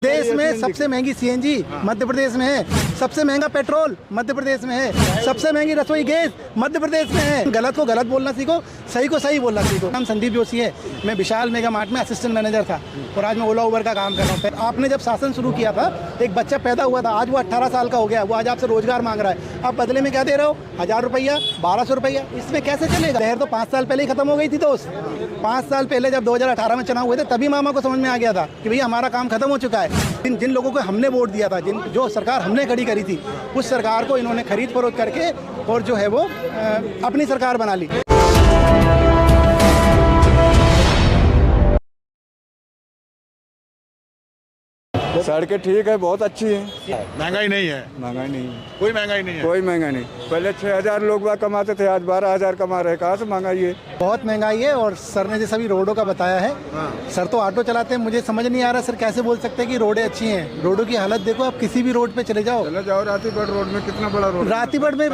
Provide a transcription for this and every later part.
देश में सबसे महंगी सीएनजी मध्य प्रदेश में है, सबसे महंगा पेट्रोल मध्य प्रदेश में है, सबसे महंगी रसोई गैस मध्य प्रदेश में है। गलत को गलत बोलना सीखो, सही को सही बोलना सीखो। नाम संदीप जोशी है, मैं विशाल मेगा मार्ट में असिस्टेंट मैनेजर था और आज मैं ओला उबर का काम कर रहा हूँ। आपने जब शासन शुरू किया था, एक बच्चा पैदा हुआ था, आज वो 18 साल का हो गया, वो आज आपसे रोजगार मांग रहा है। आप बदले में क्या दे रहे हो? 1000 रुपया, 1200 रुपया, इसमें कैसे चलेगा? लहर तो 5 साल पहले ही खत्म हो गई थी दोस्त। 5 साल पहले जब 2018 में चुनाव हुए थे, तभी मामा को समझ में आ गया था कि भैया हमारा काम खत्म हो चुका है। जिन लोगों को हमने वोट दिया था, जो सरकार हमने खड़ी करी थी, उस सरकार को इन्होंने खरीद फरोख्त करके और जो है वो अपनी सरकार बना ली। सड़कें ठीक है, बहुत अच्छी है। महंगाई नहीं है, महंगाई नहीं है, कोई महंगाई नहीं है, कोई महंगाई नहीं। पहले 6000 लोग बाग कमाते थे, आज 12000 कमा रहे। कहाँ से महंगाई है? बहुत महंगाई है। और सर ने जैसा भी रोडों का बताया है, सर तो ऑटो चलाते हैं, मुझे समझ नहीं आ रहा सर कैसे बोल सकते हैं कि रोडें अच्छी हैं। रोडों की हालत देखो, आप किसी भी रोड पे चले जाओ। रातीबड़ रोड में कितना बड़ा रोड। रातीबड़ में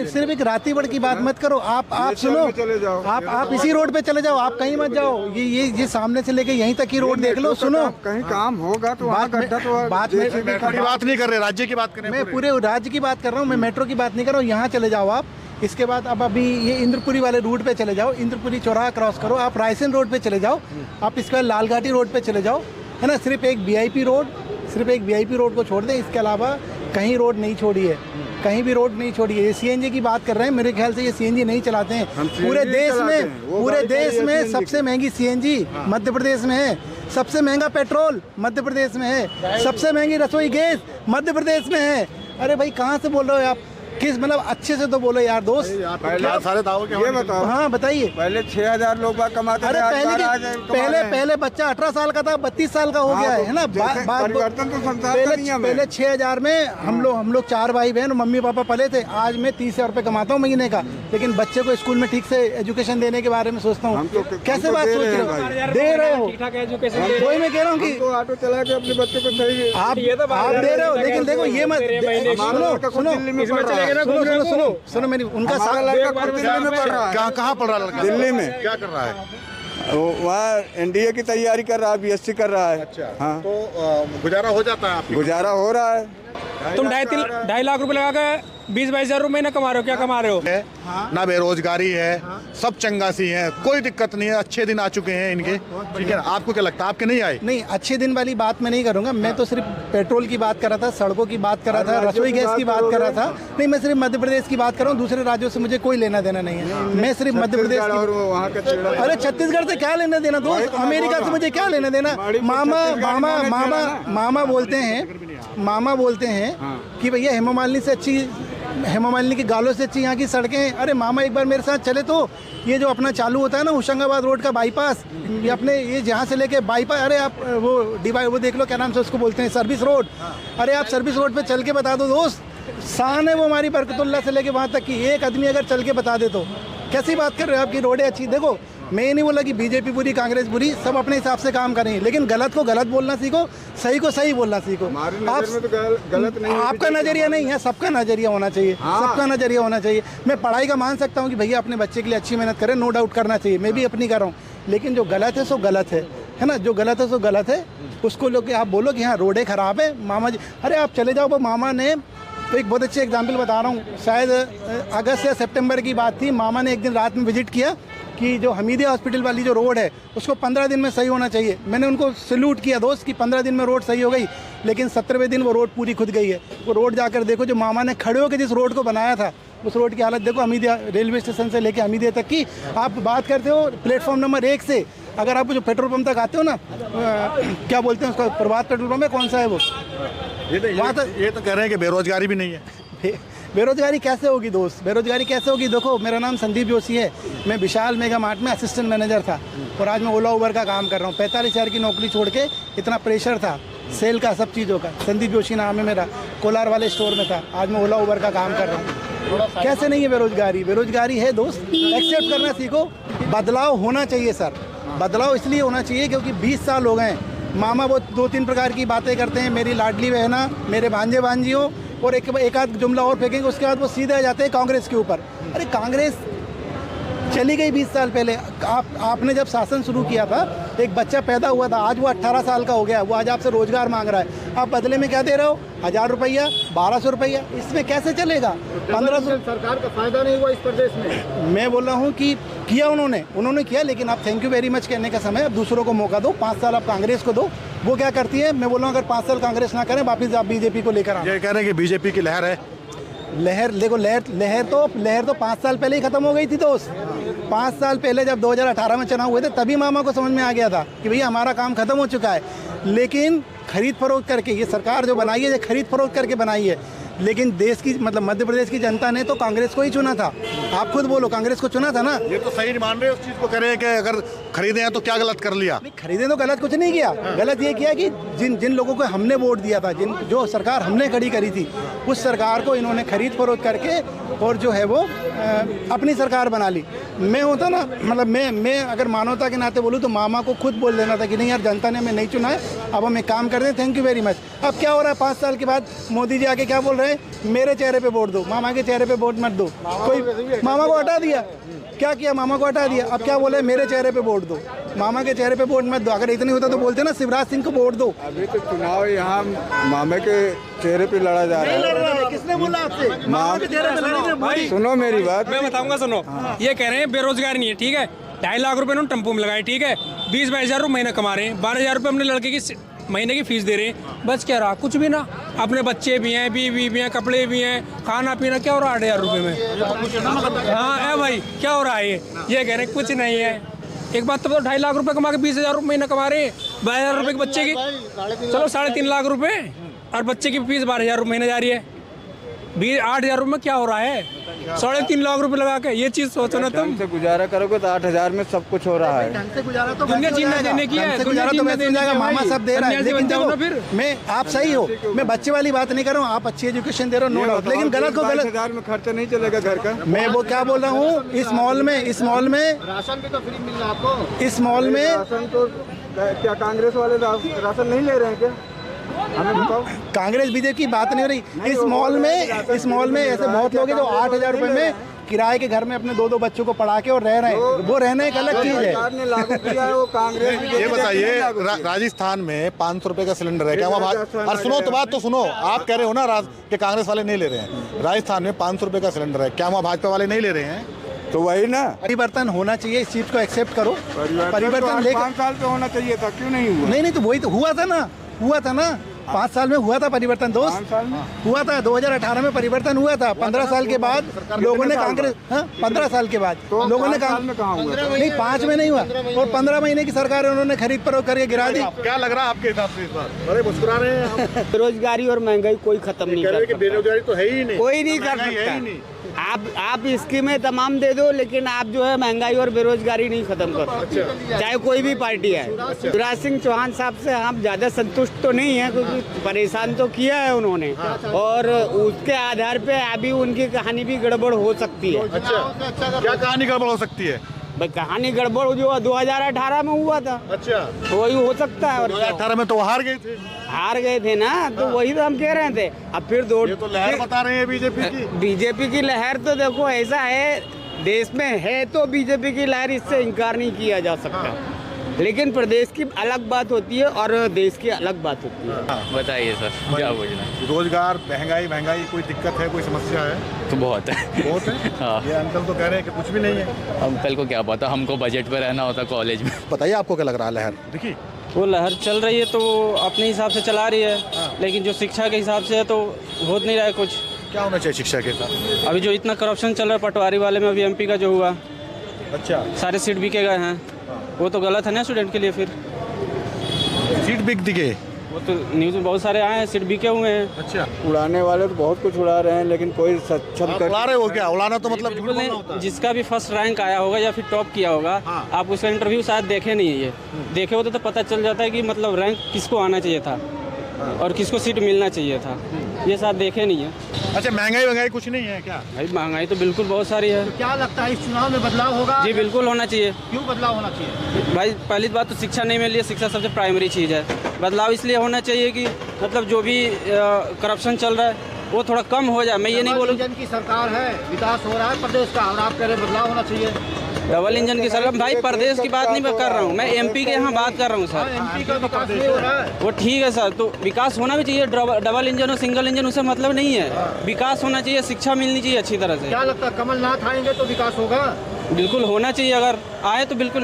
सिर्फ एक रातीबड़ की बात मत करो, आप सुनो, चले जाओ, आप इसी रोड पे चले जाओ, आप कहीं मत जाओ। ये सामने से लेके यहीं तक की रोड देख लो। सुनो, कहीं काम होगा तो बात बात नहीं कर रहे, राज्य की बात करें। मैं पूरे राज्य की बात कर रहा हूँ, मैं मेट्रो की बात नहीं कर रहा हूँ। यहाँ चले जाओ आप। इसके बाद अब अभी ये इंद्रपुरी वाले रूट पे चले जाओ, इंद्रपुरी चौराहा क्रॉस करो, आप रायसेन रोड पे चले जाओ, आप इसके बाद लालघाटी रोड पे चले जाओ, है ना। सिर्फ एक वीआईपी रोड को छोड़ दें, इसके अलावा कहीं रोड नहीं छोड़ी है, कहीं भी रोड नहीं छोड़ी है। ये सीएनजी की बात कर रहे हैं, मेरे ख्याल से ये सीएनजी नहीं चलाते हैं। पूरे देश में सबसे महंगी सीएनजी मध्य प्रदेश में है, सबसे महंगा पेट्रोल मध्य प्रदेश में है, सबसे महंगी रसोई गैस मध्य प्रदेश में है। अरे भाई कहाँ से बोल रहे हो आप? किस मतलब अच्छे से तो बोलो यार दोस्त। सारे दावों के ये बताओ। हाँ बताइए। पहले 6000 लोग बाग कमाते थे, अरे पहले बच्चा 18 साल का था, 32 साल का हो गया है ना। परिवर्तन तो संसार का नियम है। पहले 6000 में हम लोग 4 भाई बहन मम्मी पापा पले थे। आज मैं 30,000 रुपए कमाता हूँ महीने का, लेकिन बच्चे को स्कूल में ठीक से एजुकेशन देने के बारे में सोचता हूँ। कैसे बात सोच रहे हो? दे रहे हो, वही मैं कह रहा हूँ कि ऑटो चला के अपने बच्चों को सही आप दे रहे हो, लेकिन देखो ये मत सुनो मेरी उनका कहाँ पढ़ रहा लड़का? दिल्ली में। क्या कर रहा है? वहाँ एनडीए की तैयारी कर रहा है, बीएससी कर रहा है। अच्छा, हाँ। तो गुजारा हो जाता है आपका? गुजारा हो रहा है। तुम 2.5 लाख रुपए लगा के 20-22 हजार रुपए महीना कमा रहे हो, क्या कमा रहे हो? ना बेरोजगारी है, सब चंगासी है, कोई दिक्कत नहीं है। अच्छे दिन आ चुके हैं इनके, ठीक है ना। आपको क्या लगता है, आपके नहीं आए? नहीं, अच्छे दिन वाली बात मैं नहीं करूंगा। मैं तो सिर्फ पेट्रोल की बात कर रहा था, सड़कों की बात कर रहा था, रसोई गैस की बात कर रहा था। नहीं, मैं सिर्फ मध्य प्रदेश की बात कर रहा हूँ, दूसरे राज्यों से मुझे कोई लेना देना नहीं है। मैं सिर्फ मध्य प्रदेश। अरे छत्तीसगढ़ से क्या लेना देना दोस्त? अमेरिका से मुझे क्या लेना देना? मामा बोलते हैं कि भैया हेमा मालिनी की गालों से अच्छी यहाँ की सड़कें। अरे मामा एक बार मेरे साथ चले तो ये जो अपना चालू होता है ना होशंगाबाद रोड का बाईपास, ये अपने ये जहाँ से लेके बाईपास, अरे आप वो देख लो क्या नाम से उसको बोलते हैं, सर्विस रोड। अरे आप सर्विस रोड पे चल के बता दो दोस्त, शान है वो हमारी बरकतुल्लाह से लेके वहाँ तक की। एक आदमी अगर चल के बता दे तो कैसी बात कर रहे हो? आपकी रोडें अच्छी। देखो मैं ये नहीं बोला कि बीजेपी बुरी कांग्रेस बुरी, सब अपने हिसाब से काम करें, लेकिन गलत को गलत बोलना सीखो, सही को सही बोलना सीखो। आप तो गलत नहीं, आपका नजरिया नहीं है, सबका नजरिया होना चाहिए। सबका नजरिया होना चाहिए। मैं पढ़ाई का मान सकता हूँ कि भैया अपने बच्चे के लिए अच्छी मेहनत करें, नो डाउट करना चाहिए, मैं भी अपनी कर रहा हूँ, लेकिन जो गलत है सो गलत है ना। जो गलत है सो गलत है, उसको लोग आप बोलो कि हाँ रोडें खराब है मामा जी। अरे आप चले जाओ, वो मामा ने तो एक बहुत अच्छी एग्जाम्पल बता रहा हूँ, शायद अगस्त या सितंबर की बात थी। मामा ने एक दिन रात में विजिट किया कि जो हमीदिया हॉस्पिटल वाली जो रोड है उसको 15 दिन में सही होना चाहिए। मैंने उनको सैल्यूट किया दोस्त कि 15 दिन में रोड सही हो गई, लेकिन 17वें दिन वो रोड पूरी खुद गई है। वो रोड जाकर देखो, जो मामा ने खड़े होकर जिस रोड को बनाया था, उस रोड की हालत देखो। हमीदिया रेलवे स्टेशन से लेके हमीदिया तक की आप बात करते हो, प्लेटफॉर्म नंबर 1 से अगर आप जो पेट्रोल पंप तक आते हो ना, क्या बोलते हैं उसका, प्रभात पेट्रोल पंप है, कौन सा है वो? ये तो कह रहे हैं कि बेरोजगारी भी नहीं है। बेरोजगारी कैसे होगी दोस्त? बेरोजगारी कैसे होगी? देखो मेरा नाम संदीप जोशी है, मैं विशाल मेगा मार्ट में असिस्टेंट मैनेजर था और आज मैं ओला उबर का काम कर रहा हूँ। 45,000 की नौकरी छोड़ के, इतना प्रेशर था सेल का, सब चीज़ों का। संदीप जोशी नाम है मेरा, कोलार वाले स्टोर में था, आज मैं ओला उबर का काम कर रहा हूँ। कैसे नहीं है बेरोजगारी? बेरोजगारी है दोस्त, एक्सेप्ट करना सीखो। बदलाव होना चाहिए सर, बदलाव इसलिए होना चाहिए क्योंकि 20 साल हो गए। मामा वो 2-3 प्रकार की बातें करते हैं, मेरी लाडली बहना, मेरे भांजे भांजियों, और एक आध जुमला और फेंकेंगे, उसके बाद वो सीधे आ जाते हैं कांग्रेस के ऊपर। अरे चली गई 20 साल पहले। आपने जब शासन शुरू किया था, एक बच्चा पैदा हुआ था, आज वो 18 साल का हो गया, वो आज आपसे रोजगार मांग रहा है, आप बदले में क्या दे रहे हो? 1000 रुपया, 1200 रुपया, इसमें कैसे चलेगा? 1500। सरकार का फायदा नहीं हुआ इस प्रदेश में। मैं बोल रहा हूँ कि किया उन्होंने किया, लेकिन आप थैंक यू वेरी मच कहने का समय, अब दूसरों को मौका दो। 5 साल आप कांग्रेस को दो, वो क्या करती है? मैं बोल रहा हूँ अगर 5 साल कांग्रेस ना करें, वापिस आप बीजेपी को लेकर आओ। ये कह रहे हैं कि बीजेपी की लहर है। लहर देखो, लहर तो 5 साल पहले ही खत्म हो गई थी दोस्त। 5 साल पहले जब 2018 में चुनाव हुए थे, तभी मामा को समझ में आ गया था कि भैया हमारा काम खत्म हो चुका है। लेकिन खरीद फरोख्त करके ये सरकार जो बनाई है, ये खरीद फरोख्त करके बनाई है। लेकिन देश की मतलब मध्य प्रदेश की जनता ने तो कांग्रेस को ही चुना था। आप खुद बोलो, कांग्रेस को चुना था ना। ये तो सही नहीं मान रहे उस चीज को, कह रहे हैं कि अगर खरीदे हैं तो क्या गलत कर लिया? नहीं, खरीदे तो गलत कुछ नहीं किया। गलत ये किया कि जिन लोगों को हमने वोट दिया था, जो सरकार हमने खड़ी करी थी, उस सरकार को इन्होंने खरीद फरोख्त करके और जो है वो अपनी सरकार बना ली। मैं होता ना, मतलब मैं अगर मानवता के नाते बोलूँ तो मामा को खुद बोल देना था कि नहीं यार, जनता ने हमें नहीं चुना है, अब हम एक काम कर दें, थैंक यू वेरी मच। अब क्या हो रहा है? 5 साल के बाद मोदी जी आके क्या बोल रहे हैं? मेरे चेहरे पे वोट दो, मामा के चेहरे पे वोट मत दो। कोई मामा को हटा दिया, क्या किया? मामा को हटा दिया। अब क्या बोले? मेरे चेहरे पे वोट दो, मामा के चेहरे पे वोट मत दो। अगर इतनी होता तो बोलते ना शिवराज सिंह को वोट दो। अभी तो चुनाव यहाँ मामे के चेहरे पे लड़ा जा रहा है। किसने बोला आपसे? मामा के चेहरे पे लड़ेंगे भाई। सुनो मेरी बात, मैं बताऊंगा, सुनो। ये कह रहे हैं बेरोजगार नहीं है, ठीक है, 2.5 लाख रुपए उन्होंने टेम्पो में लगाए, ठीक है, 20-22 हज़ार रुपये महीना कमा रहे हैं, 12,000 रुपये अपने लड़के की महीने की फीस दे रहे हैं। बस क्या रहा? कुछ भी ना। अपने बच्चे भी हैं, बीवी भी हैं, कपड़े भी हैं, खाना पीना, क्या हो रहा है 8,000 रुपये में? हाँ है भाई, क्या हो रहा है? ये कह रहे हैं कुछ नहीं है। एक बात तो 2.5 लाख रुपए कमा के 20,000 रुपये महीना कमा रहे हैं, 12,000 रुपये के बच्चे की, चलो 3.5 लाख रुपए, और बच्चे की फीस 12,000 रुपये महीने जा रही है। 8,000 रुपये में क्या हो रहा है? 3.5 लाख रुपए लगा के, ये चीज सोचो ना तुम। से गुजारा करोगे तो 8,000 में सब कुछ हो रहा है। दुनिया जीना देने की है, गुजारा तो वैसे हो जाएगा, मामा सब दे रहा है। लेकिन देखो, मैं आप सही हो, मैं बच्चे वाली बात नहीं कर रहा हूँ, आप अच्छी एजुकेशन दे रहे हो, नो डाउट, लेकिन गलत को गलत। 20,000 में खर्चा नहीं चलेगा घर का। मैं वो क्या बोल रहा हूँ, इस मॉल में राशन भी तो फ्री मिल रहा है आपको। इस मॉल में राशन तो क्या कांग्रेस वाले राशन नहीं ले रहे हैं क्या? हमें बताओ। कांग्रेस बीजेपी की बात नहीं हो रही। इस मॉल में ऐसे बहुत लोग हैं जो 8,000 रुपए में किराए के घर में अपने 2-2 बच्चों को पढ़ा के और रह रहे हैं। वो रहना एक अलग चीज है। सरकार ने लागू किया है वो कांग्रेस। ये बताइए, राजस्थान में 500 रुपए का सिलेंडर है क्या वहाँ? और सुनो तो बात तो सुनो, आप कह रहे हो ना कि कांग्रेस वाले नहीं ले रहे हैं। राजस्थान में 500 रुपए का सिलेंडर है, क्या वहाँ भाजपा वाले नहीं ले रहे हैं? तो वही ना, परिवर्तन होना चाहिए, इस चीज को एक्सेप्ट करो। परिवर्तन 5 साल पे होना चाहिए था, क्यों नहीं हुआ? नहीं तो वही तो हुआ था ना 5 साल में हुआ था परिवर्तन दोस्त। 5 साल में हुआ था, 2018 में परिवर्तन हुआ था। 15 साल के बाद लोगों ने कांग्रेस, 15 साल के बाद लोगों ने नहीं, 5 में नहीं हुआ, और 15 महीने की सरकार उन्होंने खरीद फरोख्त करके गिरा दी। क्या लग रहा है आपके हिसाब से इस बार? बड़े मुस्कुरा रहे हैं आप। बेरोजगारी और महंगाई कोई खत्म नहीं कर सकता। बेरोजगारी तो है ही नहीं, कोई नहीं कर सकता। आप स्कीमें तमाम दे दो, लेकिन आप जो है महंगाई और बेरोजगारी नहीं खत्म कर सकते, चाहे कोई भी पार्टी है। शिवराज सिंह चौहान साहब से हम ज्यादा संतुष्ट तो नहीं है, क्योंकि परेशान तो किया है उन्होंने, और उसके आधार पे अभी उनकी कहानी भी गड़बड़ हो सकती है। अच्छा, क्या कहानी गड़बड़ हो सकती है? भाई कहानी गड़बड़ जो 2018 में हुआ था, अच्छा, तो वही हो सकता है। और 2018 में तो हार गए थे ना, तो वही तो हम कह रहे थे। अब फिर ये तो लहर बता रहे हैं बीजेपी की लहर। तो देखो ऐसा है, देश में है तो बीजेपी की लहर, इससे इनकार नहीं किया जा सकता, लेकिन प्रदेश की अलग बात होती है और देश की अलग बात होती है। बताइए सर, क्या पूछना है? रोजगार, महंगाई कोई दिक्कत है, कोई समस्या है? तो बहुत है। बहुत है। हाँ। ये अंकल तो कह रहे हैं कि कुछ भी नहीं है। अंकल को क्या पता, हमको बजट पे रहना होता कॉलेज में। बताइए आपको क्या लग रहा है लहर? देखिए, वो लहर चल रही है तो वो अपने हिसाब से चला रही है, लेकिन जो शिक्षा के हिसाब से है तो हो नहीं रहा है कुछ। क्या होना चाहिए शिक्षा के साथ? अभी जो इतना करप्शन चल रहा है पटवारी वाले में, अभी MP का जो हुआ, अच्छा, सारे सीट बिके गए हैं, वो तो गलत है ना स्टूडेंट के लिए। फिर सीट बिक दिखे, वो तो न्यूज़ में बहुत सारे आए हैं, सीट बिके हुए हैं। अच्छा, उड़ाने वाले तो बहुत कुछ उड़ा रहे हैं, लेकिन कोई सक्षम कर। उड़ा रहे हो क्या? उड़ाना तो मतलब झूठ बिल्कुल बोलना होता नहीं। है। जिसका भी फर्स्ट रैंक आया होगा या फिर टॉप किया होगा, आप उसका इंटरव्यू शायद देखे नहीं है। ये देखे होते तो पता चल जाता है कि मतलब रैंक किसको आना चाहिए था और किसको सीट मिलना चाहिए था। ये साथ देखे नहीं है। अच्छा, महंगाई कुछ नहीं है क्या? भाई महंगाई तो बिल्कुल बहुत सारी है। तो क्या लगता है इस चुनाव में बदलाव होगा? जी बिल्कुल होना चाहिए। क्यों बदलाव होना चाहिए? भाई पहली बात तो शिक्षा नहीं मिल रही है, शिक्षा सबसे प्राइमरी चीज़ है। बदलाव इसलिए होना चाहिए कि मतलब जो भी करप्शन चल रहा है वो थोड़ा कम हो जाए। मैं ये नहीं बोलूँ इंजन की सरकार है, विकास हो रहा है प्रदेश का, और आप कह रहे बदलाव होना चाहिए। डबल इंजन की सरकार, भाई प्रदेश की बात नहीं कर रहा हूँ मैं, एमपी के यहाँ बात कर रहा हूँ सर। एमपी का विकास नहीं हो रहा है। वो ठीक है सर, तो विकास होना भी चाहिए। डबल इंजन और सिंगल इंजन उससे मतलब नहीं है। विकास होना चाहिए, शिक्षा मिलनी चाहिए अच्छी तरह से। क्या लगता है कमलनाथ आएंगे तो विकास होगा? बिल्कुल होना चाहिए, अगर आए तो बिल्कुल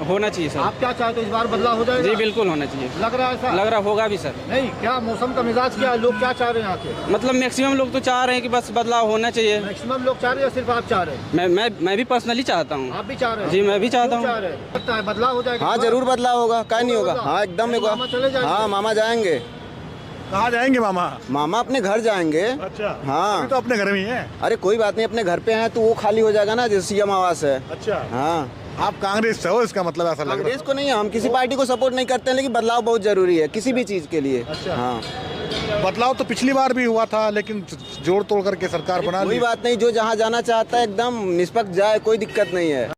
होना चाहिए सर। आप क्या चाहते हो, इस बार बदलाव हो जाएगा? जी बिल्कुल होना चाहिए। लग रहा है ऐसा? लग रहा होगा भी सर। नहीं, क्या मौसम का मिजाज क्या है, लोग क्या चाह रहे हैं यहाँ के? मतलब मैक्सिमम लोग तो चाह रहे हैं कि बस बदलाव होना चाहिए। मैक्सिमम लोग चाह रहे हैं, सिर्फ आप चाह रहे हैं? मैं भी पर्सनली चाहता हूँ। आप भी चाह रहे हैं? जी मैं भी चाहता क्यों हूँ। चाह रहे हैं? लगता है बदलाव हो जाएगा? हाँ जरूर बदलाव होगा, क्या नहीं होगा। हाँ एकदम होगा। मामा चले जाएंगे? हाँ मामा जाएंगे। कहाँ जाएंगे मामा? मामा अपने घर जाएंगे। अच्छा, हाँ अभी तो अपने घर में ही है। अरे कोई बात नहीं, अपने घर पे हैं तो वो खाली हो जाएगा ना, जैसे सीएम आवास है। अच्छा, हाँ आप कांग्रेस से हो, इसका मतलब ऐसा लग रहा कांग्रेस को नहीं, हम किसी पार्टी को सपोर्ट नहीं करते हैं, लेकिन बदलाव बहुत जरूरी है किसी भी चीज के लिए। अच्छा। हाँ है। बदलाव तो पिछली बार भी हुआ था, लेकिन जोड़ तोड़ करके सरकार बना ली। कोई बात नहीं, जो जहाँ जाना चाहता है एकदम निष्पक्ष जाए, कोई दिक्कत नहीं है।